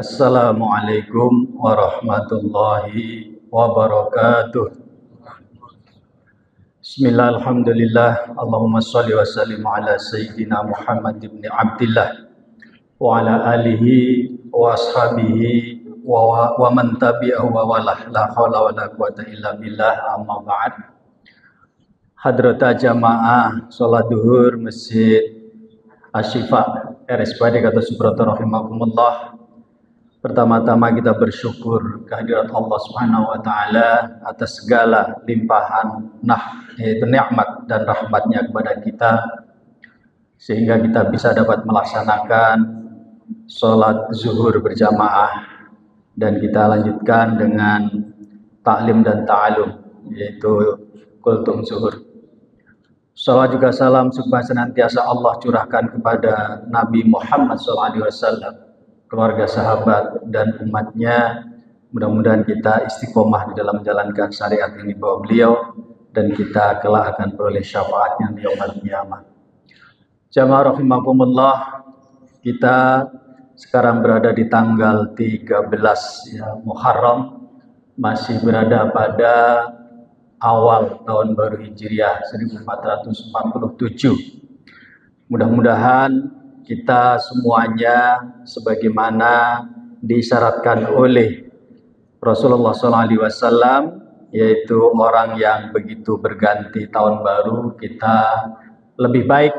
Assalamualaikum warahmatullahi wabarakatuh. Bismillah, alhamdulillah, Allahumma salli wa sallim ala Sayyidina Muhammad ibn Abdillah wa ala alihi wa ashabihi wa man tabi'ahu wa walah, la hawla wa la quwata illa billah, amma ba'd. Hadrata jamaah sholat duhur Masjid Asy-Syifa RSPAD Gatot Subroto rahimakumullah. Pertama-tama kita bersyukur kehadirat Allah Subhanahu wa taala atas segala limpahan yaitu nikmat dan rahmatnya kepada kita, sehingga kita bisa dapat melaksanakan sholat zuhur berjamaah, dan kita lanjutkan dengan taklim dan ta'alum, yaitu kultum zuhur. Salawat juga salam semoga senantiasa Allah curahkan kepada Nabi Muhammad SAW, keluarga, sahabat, dan umatnya. Mudah-mudahan kita istiqomah di dalam menjalankan syariat yang dibawa beliau, dan kita kelak akan peroleh syafaatnya di yaumul qiyamah. Jamaah rahimakumullah, kita sekarang berada di tanggal 13 Muharram, masih berada pada awal tahun baru Hijriah 1447. Mudah-mudahan kita semuanya sebagaimana disyaratkan oleh Rasulullah SAW, yaitu orang yang begitu berganti tahun baru, kita lebih baik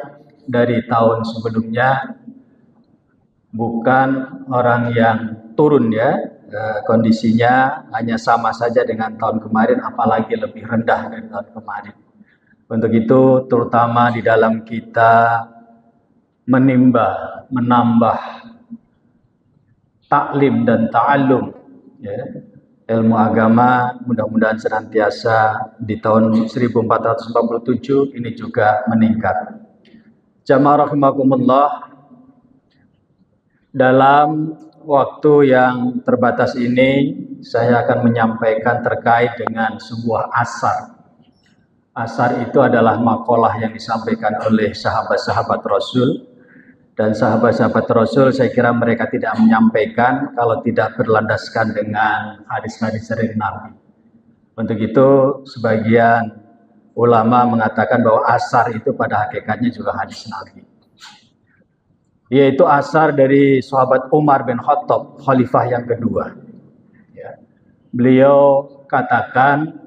dari tahun sebelumnya, bukan orang yang turun kondisinya hanya sama saja dengan tahun kemarin, apalagi lebih rendah dari tahun kemarin. Untuk itu terutama di dalam kita menambah taklim dan ta'allum ilmu agama, mudah-mudahan senantiasa di tahun 1447 ini juga meningkat. Jamaah rahimakumullah, dalam waktu yang terbatas ini saya akan menyampaikan terkait dengan sebuah asar. Asar itu adalah makalah yang disampaikan oleh sahabat-sahabat Rasul. Dan sahabat-sahabat Rasul, saya kira mereka tidak menyampaikan kalau tidak berlandaskan dengan hadis-hadis dari Nabi. Untuk itu sebagian ulama mengatakan bahwa asar itu pada hakikatnya juga hadis Nabi, yaitu asar dari sahabat Umar bin Khattab, khalifah yang kedua. Beliau katakan,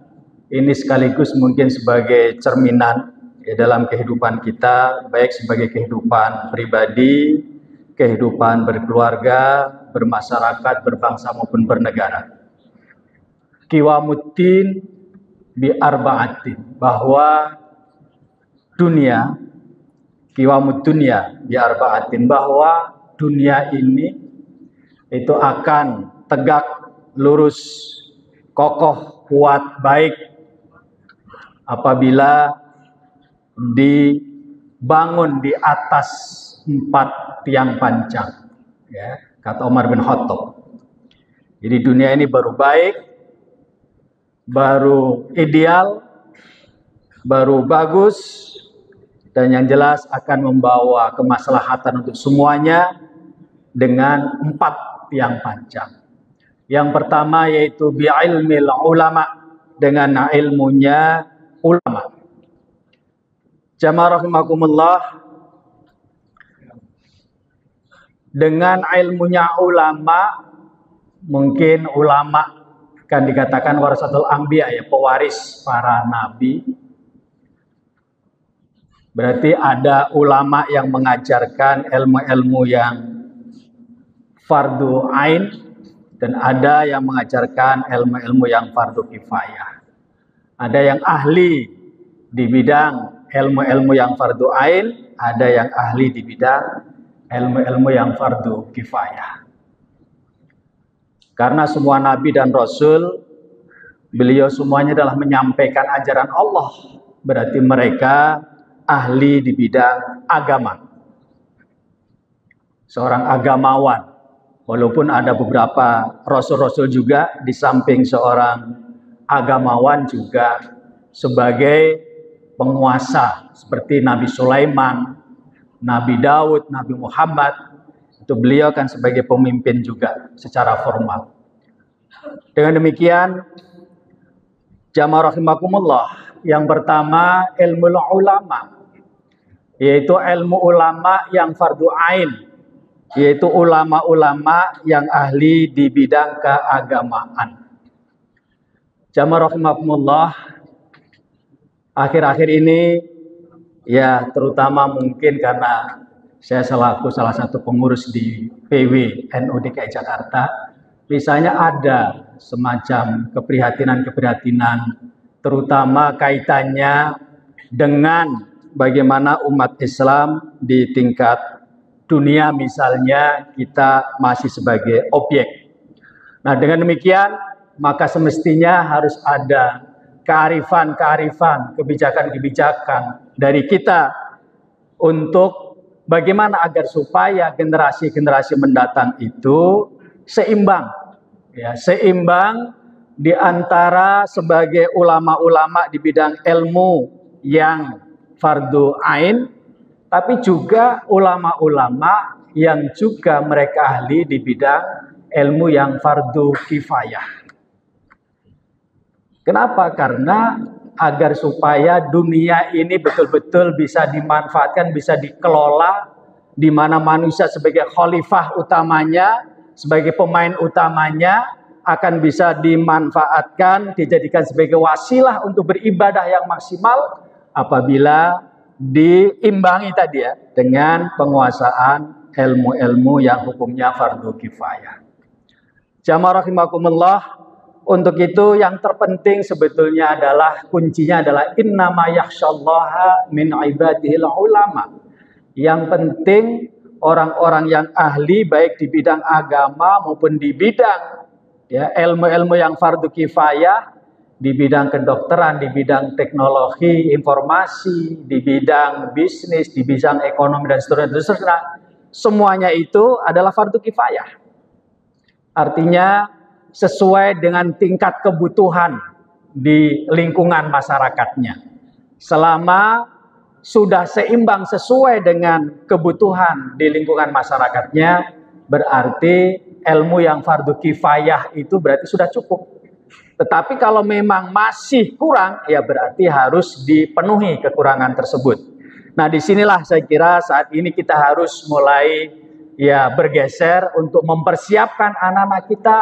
ini sekaligus mungkin sebagai cerminan dalam kehidupan kita, baik sebagai kehidupan pribadi, kehidupan berkeluarga, bermasyarakat, berbangsa maupun bernegara. Qiwamuddin bi arba'atin, bahwa dunia, qiwamud dunya bi arba'atin, bahwa dunia ini itu akan tegak, lurus, kokoh, kuat, baik apabila dibangun di atas 4 tiang pancang, kata Umar bin Khattab. Jadi dunia ini baru baik, baru ideal, baru bagus, dan yang jelas akan membawa kemaslahatan untuk semuanya dengan 4 tiang pancang. Yang pertama yaitu bi'ilmil ulama, dengan ilmunya ulama. Jamaah rahimakumullah, dengan ilmunya ulama, mungkin ulama kan dikatakan warasatul anbiya, pewaris para nabi. Berarti ada ulama yang mengajarkan ilmu-ilmu yang fardu ain, dan ada yang mengajarkan ilmu-ilmu yang fardu kifayah. Ada yang ahli di bidang ilmu-ilmu yang fardu ain, ada yang ahli di bidang ilmu-ilmu yang fardu kifayah. Karena semua nabi dan rasul, beliau semuanya adalah menyampaikan ajaran Allah, berarti mereka ahli di bidang agama, seorang agamawan. Walaupun ada beberapa rasul-rasul juga di samping seorang agamawan juga sebagai penguasa, seperti Nabi Sulaiman, Nabi Daud, Nabi Muhammad, Itu beliau kan sebagai pemimpin juga secara formal. Dengan demikian, jamaah rahimakumullah, yang pertama ilmu ulama, yaitu ilmu ulama yang fardu ain, yaitu ulama-ulama yang ahli di bidang keagamaan. Jamaah rahimakumullah, akhir-akhir ini ya terutama mungkin karena saya selaku salah satu pengurus di PW NU DKI Jakarta, misalnya ada semacam keprihatinan-keprihatinan terutama kaitannya dengan bagaimana umat Islam di tingkat dunia misalnya kita masih sebagai objek. Nah, dengan demikian maka semestinya harus ada kearifan-kearifan, kebijakan-kebijakan dari kita untuk bagaimana agar supaya generasi-generasi mendatang itu seimbang, ya, seimbang di antara sebagai ulama-ulama di bidang ilmu yang fardu ain, tapi juga ulama-ulama yang juga mereka ahli di bidang ilmu yang fardu kifayah. Kenapa? Karena agar supaya dunia ini betul-betul bisa dimanfaatkan, bisa dikelola, di mana manusia sebagai khalifah utamanya, sebagai pemain utamanya, akan bisa dimanfaatkan, dijadikan sebagai wasilah untuk beribadah yang maksimal apabila diimbangi tadi ya dengan penguasaan ilmu-ilmu yang hukumnya fardu kifayah. Jamaah rahimakumullah, untuk itu yang terpenting sebetulnya adalah kuncinya adalah innama yakhsyallaha min ibadihil ulama. Yang penting orang-orang yang ahli baik di bidang agama maupun di bidang ya ilmu-ilmu yang fardu kifayah, di bidang kedokteran, di bidang teknologi informasi, di bidang bisnis, di bidang ekonomi dan seterusnya, semuanya itu adalah fardu kifayah. Artinya sesuai dengan tingkat kebutuhan di lingkungan masyarakatnya. Selama sudah seimbang sesuai dengan kebutuhan di lingkungan masyarakatnya, berarti ilmu yang fardu kifayah itu berarti sudah cukup. Tetapi kalau memang masih kurang, ya berarti harus dipenuhi kekurangan tersebut. Nah, disinilah saya kira saat ini kita harus mulai ya bergeser untuk mempersiapkan anak-anak kita.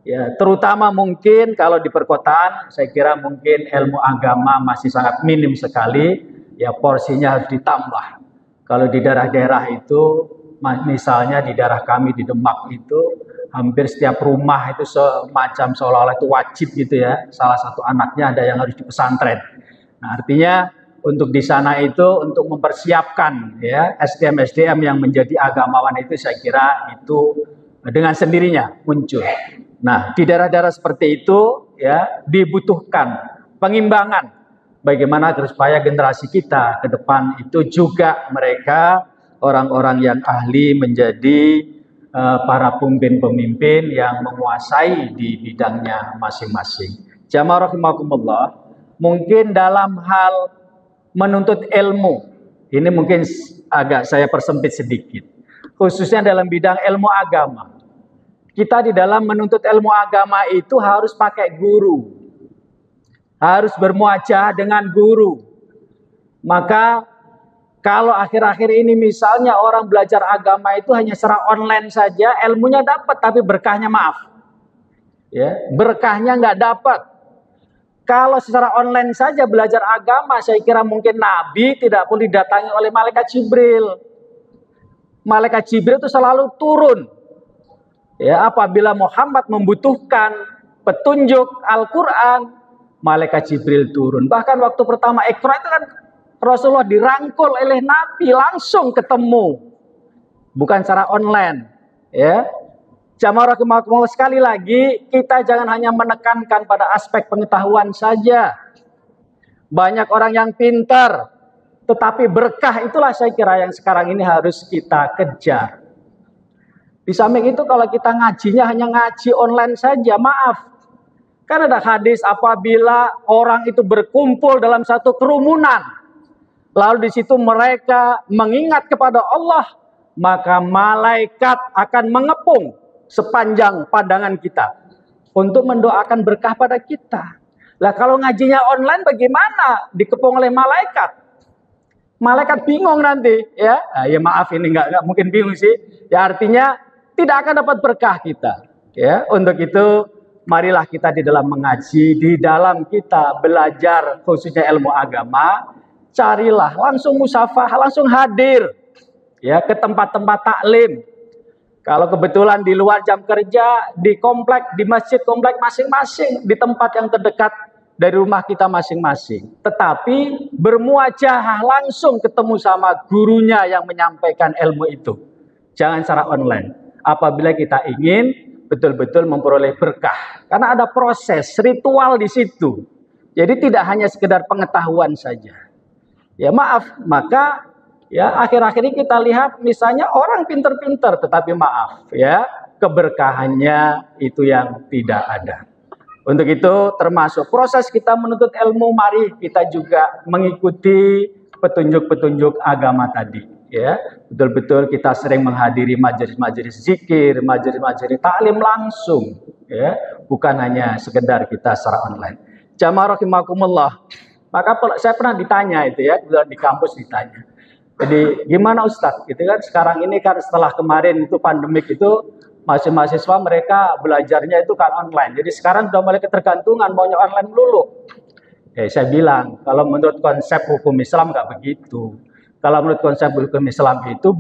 Ya, terutama mungkin kalau di perkotaan, saya kira mungkin ilmu agama masih sangat minim sekali, ya porsinya harus ditambah. Kalau di daerah-daerah itu, misalnya di daerah kami di Demak itu, hampir setiap rumah itu semacam seolah-olah itu wajib gitu ya, salah satu anaknya ada yang harus di pesantren. Nah, artinya untuk di sana itu untuk mempersiapkan ya SDM-SDM yang menjadi agamawan itu saya kira itu dengan sendirinya muncul. Nah, di daerah-daerah seperti itu ya dibutuhkan pengimbangan bagaimana supaya generasi kita ke depan itu juga mereka orang-orang yang ahli menjadi para pemimpin-pemimpin yang menguasai di bidangnya masing-masing. Jamaah rahimakumullah, mungkin dalam hal menuntut ilmu ini mungkin agak saya persempit sedikit, khususnya dalam bidang ilmu agama. Kita di dalam menuntut ilmu agama itu harus pakai guru. Harus bermuajah dengan guru. Maka kalau akhir-akhir ini misalnya orang belajar agama itu hanya secara online saja, ilmunya dapat tapi berkahnya maaf. Ya, berkahnya nggak dapat. Kalau secara online saja belajar agama, saya kira mungkin Nabi tidak perlu didatangi oleh malaikat Jibril. Malaikat Jibril itu selalu turun. Ya, apabila Muhammad membutuhkan petunjuk Al-Quran, malaikat Jibril turun. Bahkan waktu pertama Iqra itu kan Rasulullah dirangkul oleh Nabi langsung ketemu, bukan secara online. Ya, jamaah rahimakumullah, sekali lagi kita jangan hanya menekankan pada aspek pengetahuan saja. Banyak orang yang pintar, tetapi berkah itulah saya kira yang sekarang ini harus kita kejar. Di samping itu kalau kita ngajinya hanya ngaji online saja, maaf. Kan ada hadis apabila orang itu berkumpul dalam satu kerumunan, lalu di situ mereka mengingat kepada Allah, maka malaikat akan mengepung sepanjang pandangan kita untuk mendoakan berkah pada kita. Lah kalau ngajinya online bagaimana? Dikepung oleh malaikat. Malaikat bingung nanti, ya. Ya maaf ini nggak mungkin bingung sih. Ya artinya tidak akan dapat berkah kita. Ya, untuk itu marilah kita di dalam mengaji, di dalam kita belajar khususnya ilmu agama, carilah langsung musafah, langsung hadir ya ke tempat-tempat taklim. Kalau kebetulan di luar jam kerja, di komplek, di masjid komplek masing-masing, di tempat yang terdekat dari rumah kita masing-masing. Tetapi bermuajahah langsung ketemu sama gurunya yang menyampaikan ilmu itu. Jangan secara online. Apabila kita ingin betul-betul memperoleh berkah. Karena ada proses ritual di situ. Jadi tidak hanya sekedar pengetahuan saja. Ya maaf, maka ya akhir-akhir ini kita lihat misalnya orang pinter-pinter, tetapi maaf ya keberkahannya itu yang tidak ada. Untuk itu termasuk proses kita menuntut ilmu, mari kita juga mengikuti petunjuk-petunjuk agama tadi. Ya, betul-betul kita sering menghadiri majelis-majelis zikir, majelis-majelis taklim langsung, ya, bukan hanya sekedar kita secara online. Jamaah rahimakumullah. Maka saya pernah ditanya itu ya, di kampus ditanya. Jadi gimana Ustadz? Gitu kan sekarang ini kan setelah kemarin itu pandemik itu mahasiswa mereka belajarnya itu kan online. Jadi sekarang sudah mulai ketergantungan maunya online dulu. Saya bilang kalau menurut konsep hukum Islam nggak begitu. Kalau menurut konsep hukum Islam itu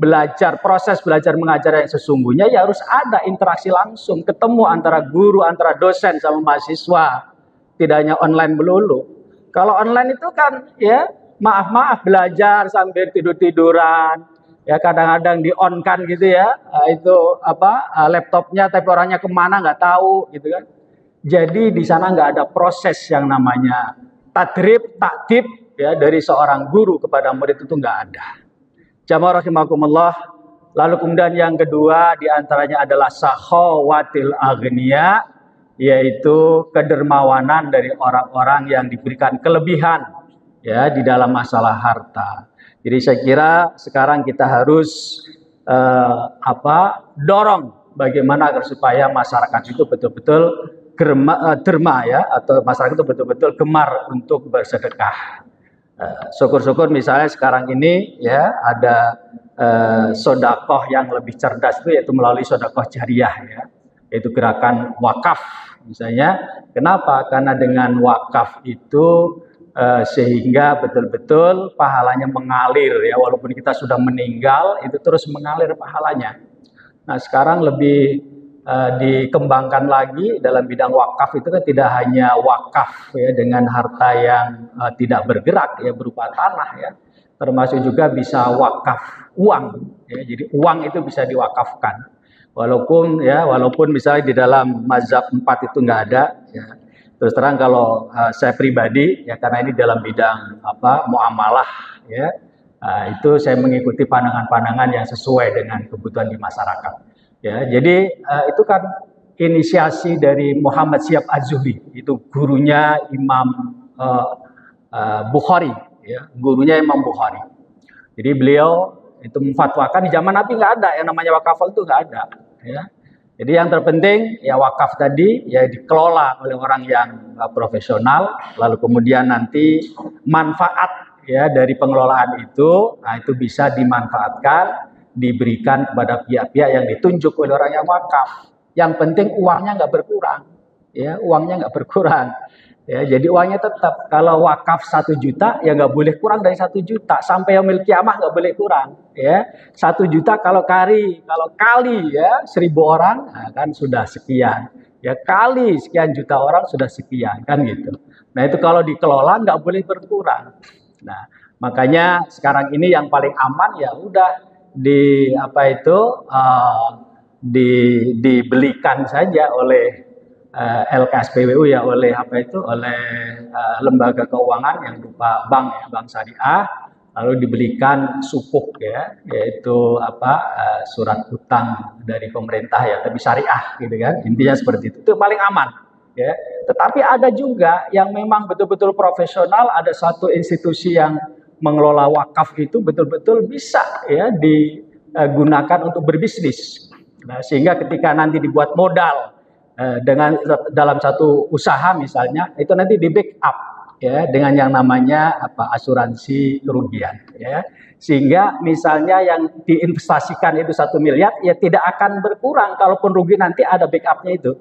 proses belajar mengajar yang sesungguhnya ya harus ada interaksi langsung, ketemu antara guru, antara dosen sama mahasiswa. Tidak hanya online melulu. Kalau online itu kan ya maaf belajar sambil tidur-tiduran. Ya kadang-kadang di-on-kan gitu ya. Itu laptopnya tapi orangnya kemana nggak tahu gitu kan. Jadi di sana nggak ada proses yang namanya tadrib, taktib ya dari seorang guru kepada murid itu nggak ada. Jamaah rahimakumullah. Lalu kemudian yang kedua diantaranya adalah sakhawatil aghniya, yaitu kedermawanan dari orang-orang yang diberikan kelebihan ya di dalam masalah harta. Jadi saya kira sekarang kita harus dorong bagaimana agar supaya masyarakat itu betul-betul derma ya, atau masyarakat itu betul-betul gemar untuk bersedekah. Syukur-syukur misalnya sekarang ini ya ada sodakoh yang lebih cerdas itu yaitu melalui sodakoh jariah ya, yaitu gerakan wakaf misalnya. Kenapa? Karena dengan wakaf itu sehingga betul-betul pahalanya mengalir ya, walaupun kita sudah meninggal itu terus mengalir pahalanya. Nah sekarang lebih dikembangkan lagi dalam bidang wakaf itu kan tidak hanya wakaf ya dengan harta yang tidak bergerak ya berupa tanah ya, termasuk juga bisa wakaf uang ya, jadi uang itu bisa diwakafkan walaupun misalnya di dalam mazhab 4 itu nggak ada ya. Terus terang kalau saya pribadi ya karena ini dalam bidang muamalah ya, itu saya mengikuti pandangan-pandangan yang sesuai dengan kebutuhan di masyarakat. Ya, jadi itu kan inisiasi dari Muhammad Syihab Az-Zuhri, itu gurunya Imam Bukhari, ya, gurunya Imam Bukhari. Jadi beliau itu memfatwakan di zaman Nabi nggak ada yang namanya wakaf itu nggak ada. Ya. Jadi yang terpenting ya wakaf tadi ya dikelola oleh orang yang profesional, lalu kemudian nanti manfaat ya dari pengelolaan itu, nah itu bisa dimanfaatkan, diberikan kepada pihak-pihak yang ditunjuk oleh orang yang wakaf. Yang penting uangnya nggak berkurang, ya uangnya nggak berkurang. Ya, jadi uangnya tetap. Kalau wakaf 1 juta, ya nggak boleh kurang dari 1 juta sampai yaumil kiamah nggak boleh kurang. Ya, 1 juta kalau kali ya 1.000 orang, nah kan sudah sekian. Ya kali sekian juta orang sudah sekian kan gitu. Nah itu kalau dikelola nggak boleh berkurang. Nah makanya sekarang ini yang paling aman ya udah dibelikan saja oleh LKSPWU ya, oleh lembaga keuangan yang berupa bank syariah, lalu dibelikan sukuk ya, yaitu surat utang dari pemerintah ya, tapi syariah gitu kan, intinya seperti itu paling aman ya. Tetapi ada juga yang memang betul-betul profesional, ada satu institusi yang mengelola wakaf itu betul-betul bisa ya digunakan untuk berbisnis. Nah, sehingga ketika nanti dibuat modal dengan dalam satu usaha misalnya, itu nanti di backup ya dengan yang namanya asuransi kerugian ya. Sehingga misalnya yang diinvestasikan itu 1 miliar ya tidak akan berkurang, kalaupun rugi nanti ada backupnya itu.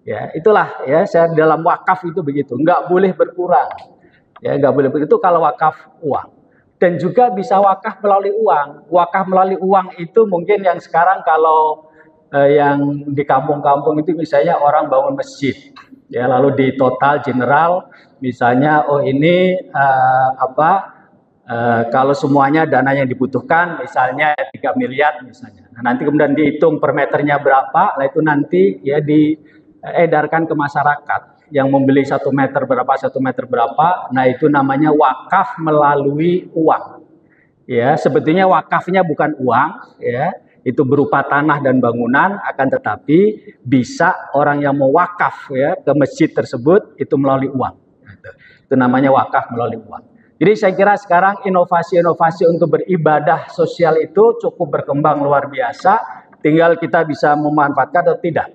Ya, itulah ya saya dalam wakaf itu begitu, nggak boleh berkurang. Ya, nggak boleh begitu kalau wakaf uang. Dan juga bisa wakaf melalui uang. Wakaf melalui uang itu mungkin yang sekarang kalau yang di kampung-kampung itu misalnya orang bangun masjid. Ya, lalu di total general misalnya ini kalau semuanya dana yang dibutuhkan misalnya 3 miliar misalnya. Nah, nanti kemudian dihitung per meternya berapa, lah itu nanti ya diedarkan ke masyarakat. Yang membeli 1 meter berapa, 1 meter berapa, nah itu namanya wakaf melalui uang. Ya, sebetulnya wakafnya bukan uang, ya, itu berupa tanah dan bangunan, akan tetapi bisa orang yang mau wakaf ya ke masjid tersebut itu melalui uang. Itu namanya wakaf melalui uang. Jadi saya kira sekarang inovasi-inovasi untuk beribadah sosial itu cukup berkembang luar biasa, tinggal kita bisa memanfaatkan atau tidak.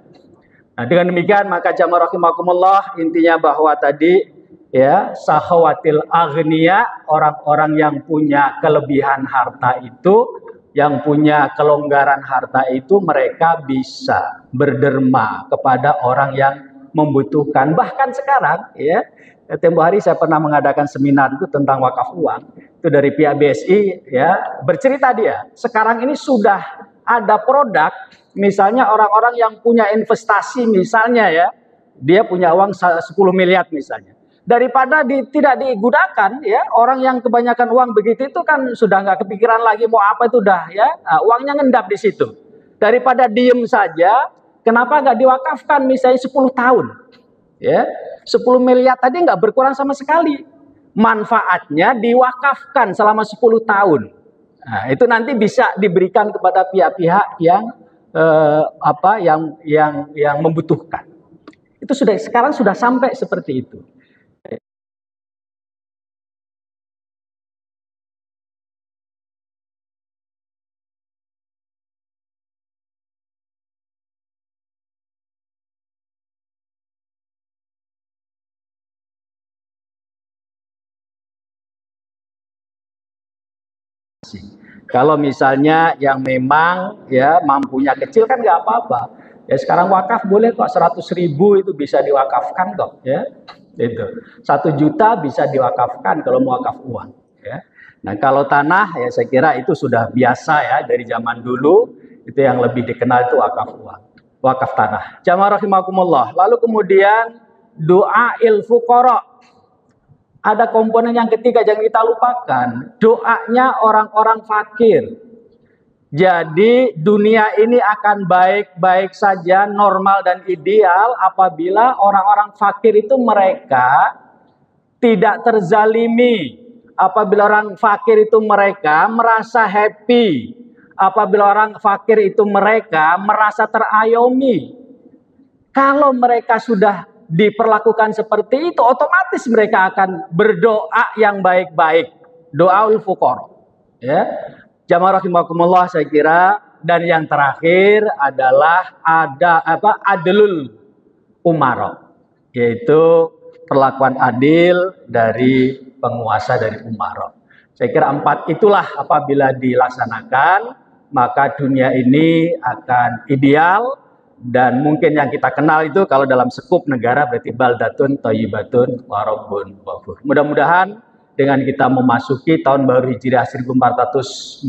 Nah, dengan demikian maka jamaah rahimakumullah, intinya bahwa tadi ya sahawatil aghnia, orang-orang yang punya kelebihan harta itu, yang punya kelonggaran harta itu, mereka bisa berderma kepada orang yang membutuhkan. Bahkan sekarang ya, tempo hari saya pernah mengadakan seminar itu tentang wakaf uang, itu dari pihak BSI ya, bercerita dia sekarang ini sudah ada produk. Misalnya orang-orang yang punya investasi misalnya ya, dia punya uang 10 miliar misalnya. Daripada tidak digunakan ya, orang yang kebanyakan uang begitu itu kan sudah nggak kepikiran lagi mau apa, itu udah ya, uangnya ngendap di situ. Daripada diem saja, kenapa nggak diwakafkan misalnya 10 tahun? Ya, 10 miliar tadi nggak berkurang sama sekali. Manfaatnya diwakafkan selama 10 tahun. Nah, itu nanti bisa diberikan kepada pihak-pihak yang yang membutuhkan. Itu sekarang sudah sampai seperti itu. Kalau misalnya yang memang ya mampunya kecil kan nggak apa-apa. Ya sekarang wakaf boleh kok, 100.000 itu bisa diwakafkan kok ya. Itu 1 juta bisa diwakafkan kalau mau wakaf uang ya. Nah, kalau tanah ya saya kira itu sudah biasa ya dari zaman dulu, itu yang lebih dikenal itu wakaf uang, wakaf tanah. Jamaah rahimakumullah. Lalu kemudian doa il fuqara. Ada komponen yang ketiga jangan kita lupakan, doanya orang-orang fakir. Jadi dunia ini akan baik-baik saja, normal dan ideal apabila orang-orang fakir itu mereka tidak terzalimi. Apabila orang fakir itu mereka merasa happy. Apabila orang fakir itu mereka merasa terayomi. Kalau mereka sudah diperlakukan seperti itu, otomatis mereka akan berdoa yang baik-baik, doaul fuqara. Ya, jamaah rahimakumullah, saya kira. Dan yang terakhir adalah adlul umara, yaitu perlakuan adil dari penguasa, dari umara. Saya kira 4 itulah apabila dilaksanakan maka dunia ini akan ideal. Dan mungkin yang kita kenal itu kalau dalam skup negara berarti baldatun thayyibatun wa rabbun ghafur. Mudah-mudahan dengan kita memasuki tahun baru Hijriah 1447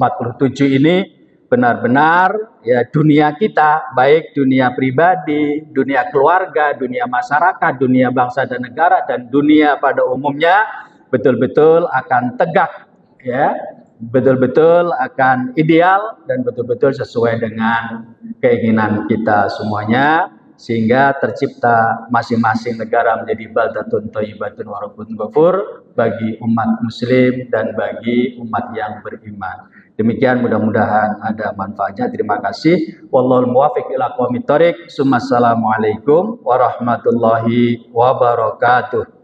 ini benar-benar ya dunia kita, baik dunia pribadi, dunia keluarga, dunia masyarakat, dunia bangsa dan negara, dan dunia pada umumnya betul-betul akan tegak ya, betul-betul akan ideal dan betul-betul sesuai dengan keinginan kita semuanya, sehingga tercipta masing-masing negara menjadi baldatun thayyibatun wa rabbun ghafur bagi umat muslim dan bagi umat yang beriman. Demikian, mudah-mudahan ada manfaatnya. Terima kasih. Wallahul muwaffiq ila aqwamit thoriq. Assalamualaikum warahmatullahi wabarakatuh.